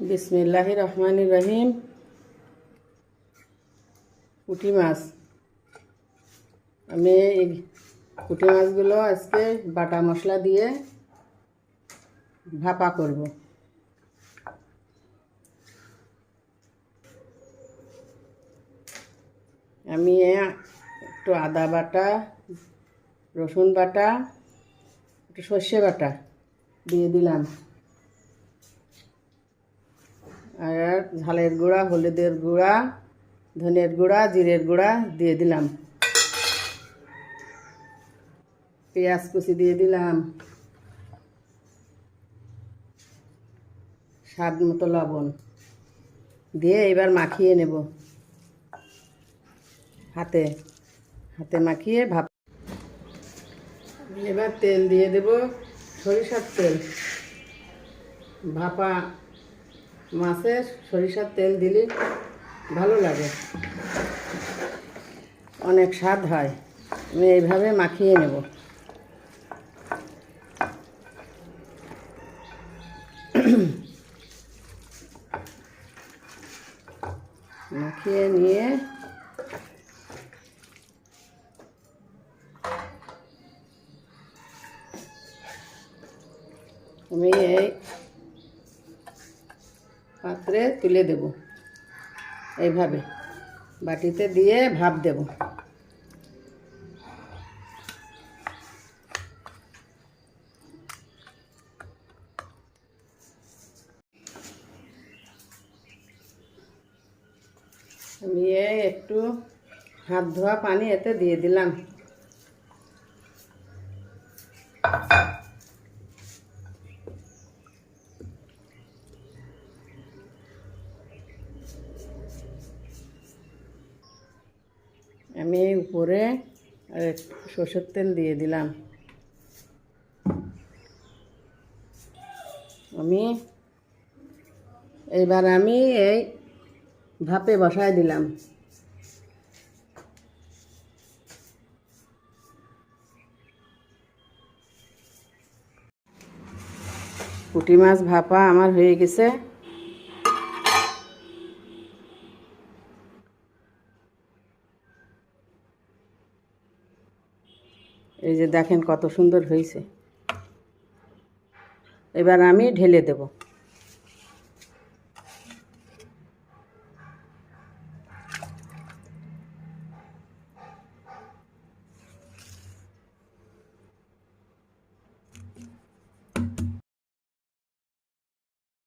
বিসমিল্লাহির রহমানির রহিম। পুঁটি মাছ, আমি এই পুঁটি মাছগুলো আজকে বাটা মশলা দিয়ে ভাপা করব। আমি একটু আদা বাটা, রসুন বাটা, একটু সর্ষে বাটা দিয়ে দিলাম, আর ঝালের গুঁড়া, হলুদের গুঁড়া, ধনের গুঁড়া, জিরের গুঁড়া দিয়ে দিলাম, পেঁয়াজ কুচি দিয়ে দিলাম, স্বাদ মতো লবণ দিয়ে এবার মাখিয়ে নেব। হাতে হাতে মাখিয়ে ভাপ। এবার তেল দিয়ে দেব, সরিষার তেল। ভাপা মাছের সরিষার তেল দিলে ভালো লাগে, অনেক স্বাদ হয়। আমি এইভাবে মাখিয়ে নেব। মাখিয়ে নিয়ে আমি এই পাত্রে তুলে দেব, এইভাবে বাটিতে দিয়ে ভাপ দেব। আমি একটু হাত ধোয়া পানি এতে দিয়ে দিলাম। আমি উপরে সরষের তেল দিয়ে দিলাম। এইবার আমি এই ভাপে বসায় দিলাম। পুঁটি মাছ ভাপা আমার হয়ে গেছে। এই যে দেখেন কত সুন্দর হয়েছে। এবার আমি ঢেলে দেব।